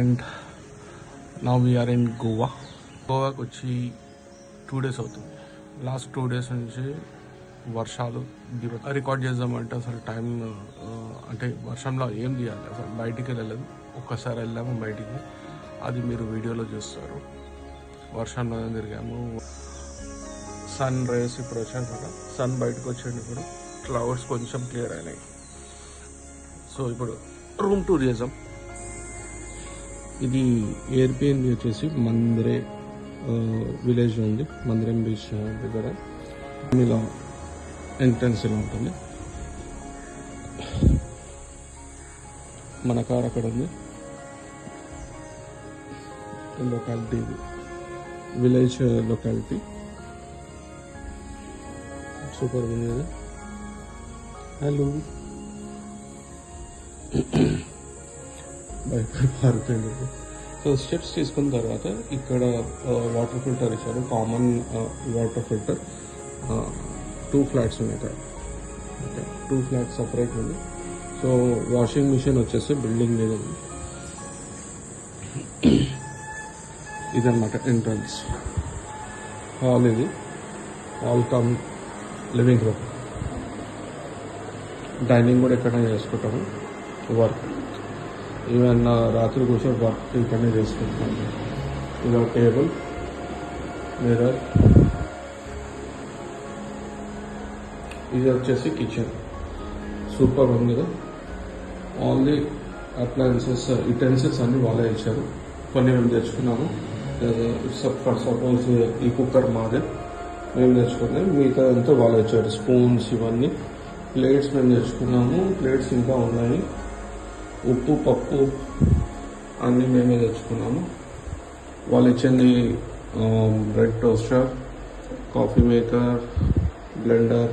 and now we are in Goa. గోవాకి వచ్చి 2 days అవుతుంది. లాస్ట్ 2 days నుంచి వర్షాలు రికార్డ్ చేద్దామంటే అసలు టైం అంటే వర్షంలో ఏం తీయాలి, అసలు బయటికి వెళ్ళలేదు. ఒక్కసారి వెళ్ళాము బయటికి, అది మీరు వీడియోలో చూస్తారు. వర్షంలో తిరిగాము. సన్ రేస్ ఇప్పుడు వచ్చాను కదా, సన్ బయటకు వచ్చాడు. ఇప్పుడు క్లౌడ్స్ కొంచెం క్లియర్ అయినాయి. సో ఇప్పుడు రూమ్ టూర్ చేద్దాం. ఇది ఎయిర్బిఎన్బి వచ్చేసి మందిరే విలేజ్ ఉంది, మందిరం బీచ్ దగ్గర. ఇలా ఎంట్రన్స్ ఇలా ఉంటుంది. మన కార్ అక్కడ ఉంది. లొకాలిటీ ఇది విలేజ్ లొకాలిటీ. సూపర్ ఉంది కదా. హలో బయట పార్క్ అయింది. సో స్టెప్స్ తీసుకున్న తర్వాత ఇక్కడ వాటర్ ఫిల్టర్ ఇచ్చారు, కామన్ వాటర్ ఫిల్టర్. 2 ఫ్లాట్స్ ఉన్నాయి ఇక్కడ. ఓకే, 2 ఫ్లాట్స్ సపరేట్ ఉంది. సో వాషింగ్ మిషన్ వచ్చేసి బిల్డింగ్ మీద ఉంది. ఇదన్నమాట ఎంట్రన్స్. హాల్ ఇది, hall come living room. Dining కూడా ఎక్కడైనా చేసుకుంటాము. వర్క్ ఈవెన్ రాత్రి కూర్చొని వర్క్ ఇక్కడనే చేసుకుంటాము. ఇలా టేబుల్, మిర్రర్. ఇది వచ్చేసి కిచెన్. సూపర్ ఉంది కదా. ఓన్లీ అప్లయన్సెస్, యుటెన్సిల్స్ అన్ని వాళ్ళే ఇచ్చారు. కొన్ని మేము తెచ్చుకున్నాము. సపోజ్ ఈ కుక్కర్ మాదే, మేము తెచ్చుకున్నాం. మిగతా అంతా వాళ్ళు ఇచ్చారు. స్పూన్స్ ఇవన్నీ. ప్లేట్స్ మేము తెచ్చుకున్నాము. ప్లేట్స్ ఇంకా ఉన్నాయి. ఉప్పు, పప్పు అన్నీ మేమే తెచ్చుకున్నాము. వాళ్ళు ఇచ్చింది bread toaster, coffee maker, blender,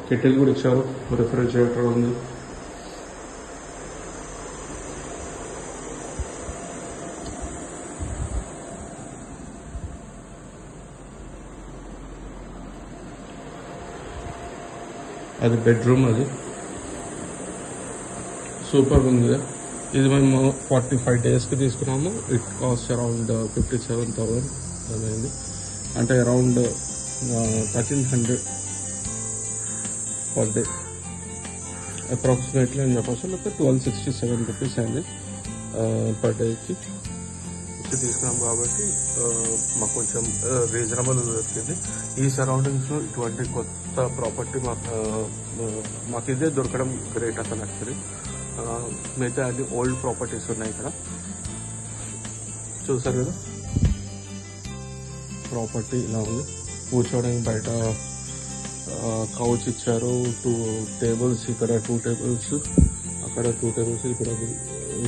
kettle కూడా ఇచ్చారు. రిఫ్రిజిరేటర్ ఉంది. అది బెడ్రూమ్. అది సూపర్ ఉంది కదా. ఇది మేము 45 daysకి తీసుకున్నాము. ఇట్ కాస్ట్ అరౌండ్ 57,000 అయింది. అంటే అరౌండ్ 1300 పర్ డే అప్రాక్సిమేట్లీ అని చెప్పచ్చు. లేకపోతే 1267 రూపీస్ అయింది పర్ డేకి తీసుకున్నాం. కాబట్టి మాకు కొంచెం రీజనబుల్ దొరికింది. ఈ సరౌండింగ్స్లో ఇటువంటి కొత్త ప్రాపర్టీ మాకు ఇదే దొరకడం గ్రేట్ అసలు. యాక్చువల్లీ మిగతా అన్ని ఓల్డ్ ప్రాపర్టీస్ ఉన్నాయి ఇక్కడ. చూసారు కదా, ప్రాపర్టీ ఇలా ఉంది. కూర్చోడానికి బయట కౌచ్ ఇచ్చారు. 2 tables, ఇక్కడ 2 tables, అక్కడ 2 tables. ఇక్కడ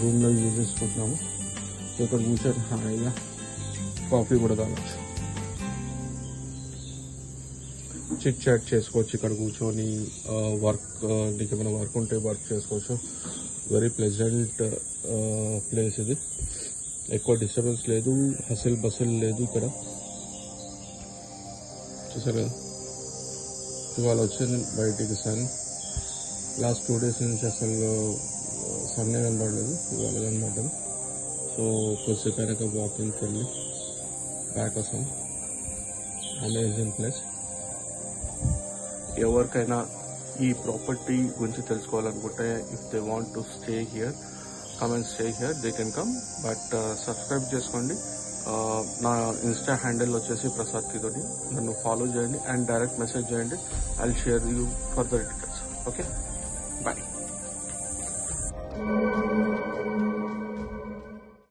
రూమ్లో యూజ్ చేసుకుంటున్నాము. సో ఇక్కడ కూర్చొని హాయిగా కాఫీ కూడా తాగొచ్చు, చిట్ చాట్ చేసుకోవచ్చు. ఇక్కడ కూర్చొని వర్క్, నీకు ఏమైనా వర్క్ ఉంటే వర్క్ చేసుకోవచ్చు. వెరీ ప్లెజెంట్ ప్లేస్ ఇది. ఎక్కువ డిస్టర్బెన్స్ లేదు, హసిల్ బసిల్ లేదు ఇక్కడ. చూసారు కదా. ఇవాళ వచ్చింది బయటికి సన్. లాస్ట్ 2 days నుంచి అసలు సన్నే కనబడలేదు, ఇవాళ కనబడ్డది. సో కొద్దిసేపు అయినాక వాకింగ్కి వెళ్ళి బ్యాక్ వస్తాం. Amazing place. ఎవరికైనా ఈ ప్రాపర్టీ గురించి తెలుసుకోవాలనుకుంటే, if they want to stay here, come and stay here, they can come. But subscribe చేసుకోండి. నా ఇన్స్టా హ్యాండిల్ వచ్చేసి ప్రసాద్ కిదోడి. నన్ను ఫాలో చేయండి అండ్ డైరెక్ట్ మెసేజ్ చేయండి. I will share you further details. Okay, bye.